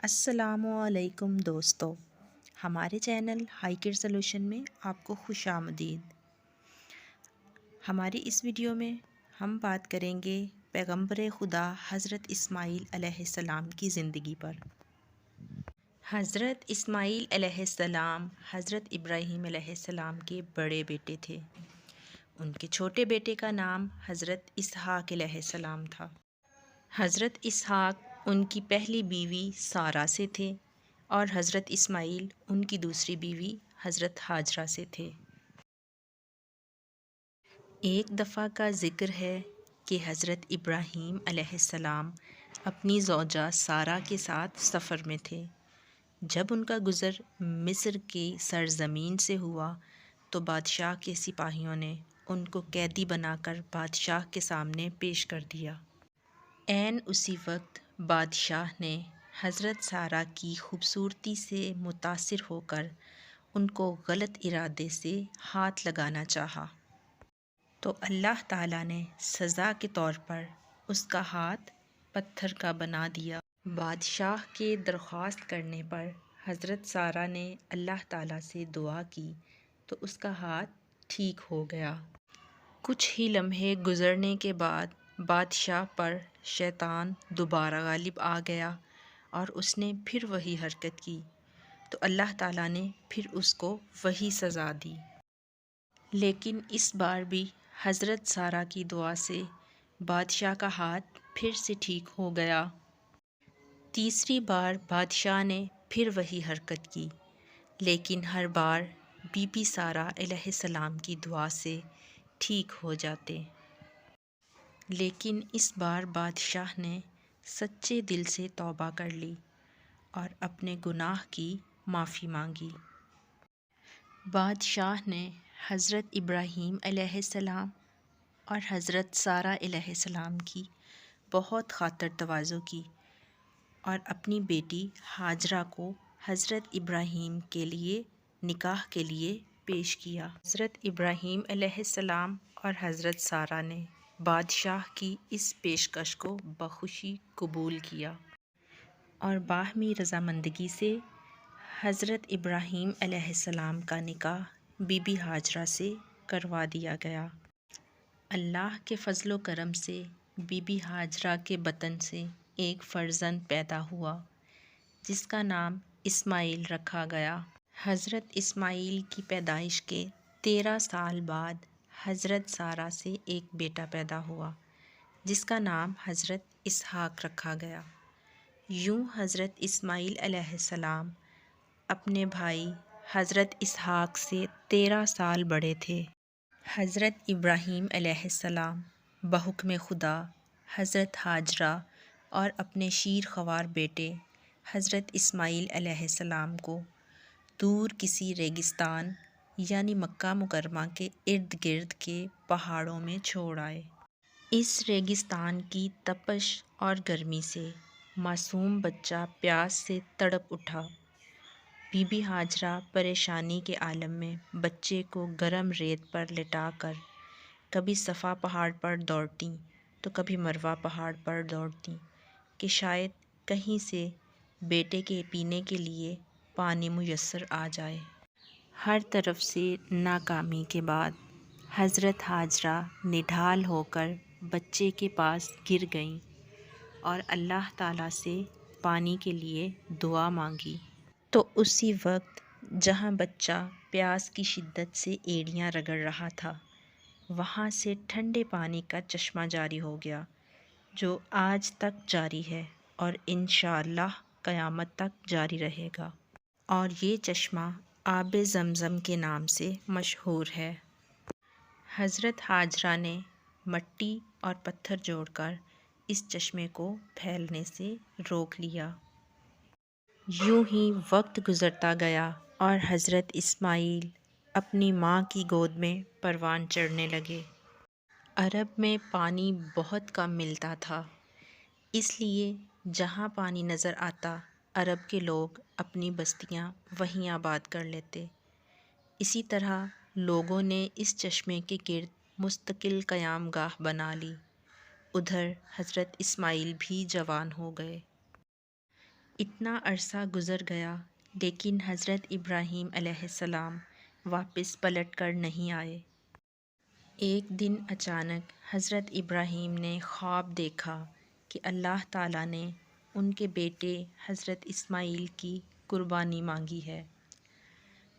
السلام علیکم دوستو، ہمارے چینل ہائی کیئر سلوشن میں آپ کو خوش آمدید۔ ہماری اس ویڈیو میں ہم بات کریں گے پیغمبر خدا حضرت اسماعیل علیہ السلام کی زندگی پر۔ حضرت اسماعیل علیہ السلام حضرت ابراہیم علیہ السلام کے بڑے بیٹے تھے۔ ان کے چھوٹے بیٹے کا نام حضرت اسحاق علیہ السلام تھا۔ حضرت اسحاق ان کی پہلی بیوی سارہ سے تھے اور حضرت اسماعیل ان کی دوسری بیوی حضرت ہاجرہ سے تھے۔ ایک دفعہ کا ذکر ہے کہ حضرت ابراہیم علیہ السلام اپنی زوجہ سارہ کے ساتھ سفر میں تھے۔ جب ان کا گزر مصر کی سرزمین سے ہوا تو بادشاہ کے سپاہیوں نے ان کو قیدی بنا کر بادشاہ کے سامنے پیش کر دیا۔ عین اسی وقت بادشاہ نے حضرت سارہ کی خوبصورتی سے متاثر ہو کر ان کو غلط ارادے سے ہاتھ لگانا چاہا، تو اللہ تعالیٰ نے سزا کے طور پر اس کا ہاتھ پتھر کا بنا دیا۔ بادشاہ کے درخواست کرنے پر حضرت سارہ نے اللہ تعالیٰ سے دعا کی تو اس کا ہاتھ ٹھیک ہو گیا۔ کچھ ہی لمحے گزرنے کے بعد بادشاہ پر شیطان دوبارہ غالب آ گیا اور اس نے پھر وہی حرکت کی تو اللہ تعالیٰ نے پھر اس کو وہی سزا دی۔ لیکن اس بار بھی حضرت سارہ کی دعا سے بادشاہ کا ہاتھ پھر سے ٹھیک ہو گیا۔ تیسری بار بادشاہ نے پھر وہی حرکت کی، لیکن ہر بار بی بی سارہ علیہ السلام کی دعا سے ٹھیک ہو جاتے۔ لیکن اس بار بادشاہ نے سچے دل سے توبہ کر لی اور اپنے گناہ کی معافی مانگی۔ بادشاہ نے حضرت ابراہیم علیہ السلام اور حضرت سارہ علیہ السلام کی بہت خاطر تواضع کی اور اپنی بیٹی ہاجرہ کو حضرت ابراہیم کے لیے نکاح کے لیے پیش کیا۔ حضرت ابراہیم علیہ السلام اور حضرت سارہ نے بادشاہ کی اس پیشکش کو بخوشی قبول کیا اور باہمی رضامندی سے حضرت ابراہیم علیہ السلام کا نکاح بی بی ہاجرہ سے کروا دیا گیا۔ اللہ کے فضل و کرم سے بی بی ہاجرہ کے بطن سے ایک فرزند پیدا ہوا جس کا نام اسماعیل رکھا گیا۔ حضرت اسماعیل کی پیدائش کے 13 سال بعد حضرت سارہ سے ایک بیٹا پیدا ہوا جس کا نام حضرت اسحاق رکھا گیا۔ یوں حضرت اسماعیل علیہ السلام اپنے بھائی حضرت اسحاق سے 13 سال بڑے تھے۔ حضرت ابراہیم علیہ السلام بحکم خدا حضرت ہاجرہ اور اپنے شیر خوار بیٹے حضرت اسماعیل علیہ السلام کو دور کسی ریگستان یعنی مکہ مکرمہ کے ارد گرد کے پہاڑوں میں چھوڑ آئے۔ اس ریگستان کی تپش اور گرمی سے معصوم بچہ پیاس سے تڑپ اٹھا۔ بی بی ہاجرہ پریشانی کے عالم میں بچے کو گرم ریت پر لٹا کر کبھی صفا پہاڑ پر دوڑتیں تو کبھی مروہ پہاڑ پر دوڑتیں کہ شاید کہیں سے بیٹے کے پینے کے لیے پانی میسر آ جائے۔ ہر طرف سے ناکامی کے بعد حضرت ہاجرہ نڈھال ہو کر بچے کے پاس گر گئیں اور اللہ تعالیٰ سے پانی کے لیے دعا مانگی۔ تو اسی وقت جہاں بچہ پیاس کی شدت سے ایڑیاں رگڑ رہا تھا وہاں سے ٹھنڈے پانی کا چشمہ جاری ہو گیا جو آج تک جاری ہے اور انشاءاللہ قیامت تک جاری رہے گا، اور یہ چشمہ آب زمزم کے نام سے مشہور ہے۔ حضرت ہاجرہ نے مٹی اور پتھر جوڑ کر اس چشمے کو پھیلنے سے روک لیا۔ یوں ہی وقت گزرتا گیا اور حضرت اسماعیل اپنی ماں کی گود میں پروان چڑھنے لگے۔ عرب میں پانی بہت کم ملتا تھا، اس لیے جہاں پانی نظر آتا عرب کے لوگ اپنی بستیاں وہیں آباد کر لیتے۔ اسی طرح لوگوں نے اس چشمے کے گرد مستقل قیام گاہ بنا لی۔ ادھر حضرت اسماعیل بھی جوان ہو گئے۔ اتنا عرصہ گزر گیا لیکن حضرت ابراہیم علیہ السلام واپس پلٹ کر نہیں آئے۔ ایک دن اچانک حضرت ابراہیم نے خواب دیکھا کہ اللہ تعالیٰ نے ان کے بیٹے حضرت اسماعیل کی قربانی مانگی ہے۔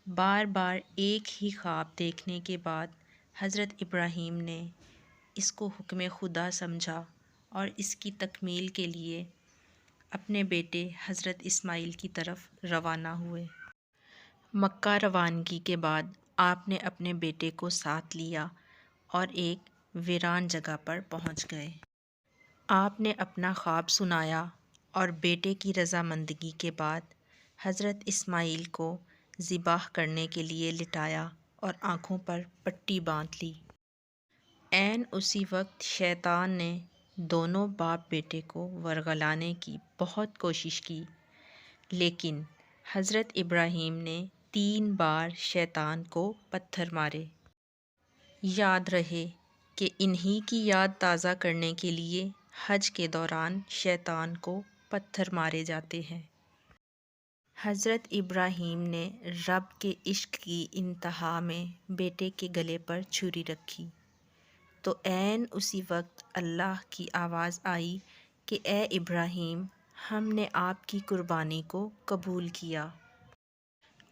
بار بار ایک ہی خواب دیکھنے کے بعد حضرت ابراہیم نے اس کو حکم خدا سمجھا اور اس کی تکمیل کے لیے اپنے بیٹے حضرت اسماعیل کی طرف روانہ ہوئے۔ مکہ روانگی کے بعد آپ نے اپنے بیٹے کو ساتھ لیا اور ایک ویران جگہ پر پہنچ گئے۔ آپ نے اپنا خواب سنایا اور بیٹے کی رضامندگی کے بعد حضرت اسماعیل کو ذبح کرنے کے لیے لٹایا اور آنکھوں پر پٹی باندھ لی۔ عین اسی وقت شیطان نے دونوں باپ بیٹے کو ورغلانے کی بہت کوشش کی، لیکن حضرت ابراہیم نے 3 بار شیطان کو پتھر مارے۔ یاد رہے کہ انہی کی یاد تازہ کرنے کے لیے حج کے دوران شیطان کو پتھر مارے جاتے ہیں۔ حضرت ابراہیم نے رب کے عشق کی انتہا میں بیٹے کے گلے پر چھری رکھی تو عین اسی وقت اللہ کی آواز آئی کہ اے ابراہیم، ہم نے آپ کی قربانی کو قبول کیا،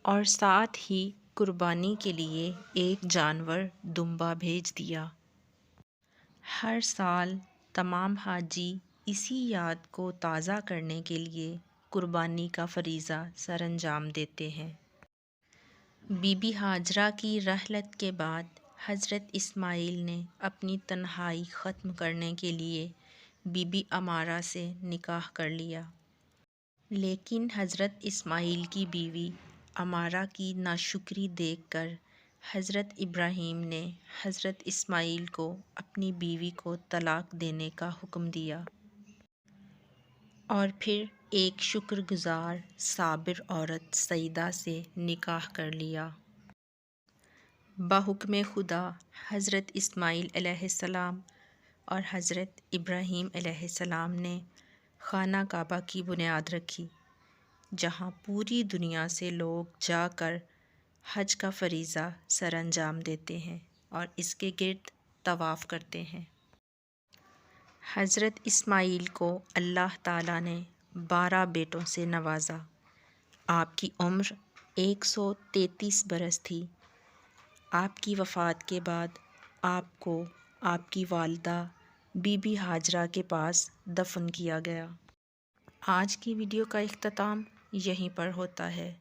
اور ساتھ ہی قربانی کے لیے ایک جانور دمبا بھیج دیا۔ ہر سال تمام حاجی اسی یاد کو تازہ کرنے کے لیے قربانی کا فریضہ سر انجام دیتے ہیں۔ بی بی ہاجرہ کی رحلت کے بعد حضرت اسماعیل نے اپنی تنہائی ختم کرنے کے لیے بی بی عمارہ سے نکاح کر لیا، لیکن حضرت اسماعیل کی بیوی عمارہ کی ناشکری دیکھ کر حضرت ابراہیم نے حضرت اسماعیل کو اپنی بیوی کو طلاق دینے کا حکم دیا اور پھر ایک شکر گزار صابر عورت سیدہ سے نکاح کر لیا۔ بحکم خدا حضرت اسماعیل علیہ السلام اور حضرت ابراہیم علیہ السلام نے خانہ کعبہ کی بنیاد رکھی، جہاں پوری دنیا سے لوگ جا کر حج کا فریضہ سر انجام دیتے ہیں اور اس کے گرد طواف کرتے ہیں۔ حضرت اسماعیل کو اللہ تعالیٰ نے 12 بیٹوں سے نوازا۔ آپ کی عمر 133 برس تھی۔ آپ کی وفات کے بعد آپ کو آپ کی والدہ بی بی ہاجرہ کے پاس دفن کیا گیا۔ آج کی ویڈیو کا اختتام یہیں پر ہوتا ہے۔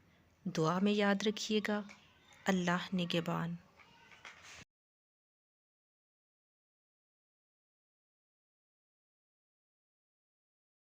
دعا میں یاد رکھیے گا۔ اللہ نگہبان۔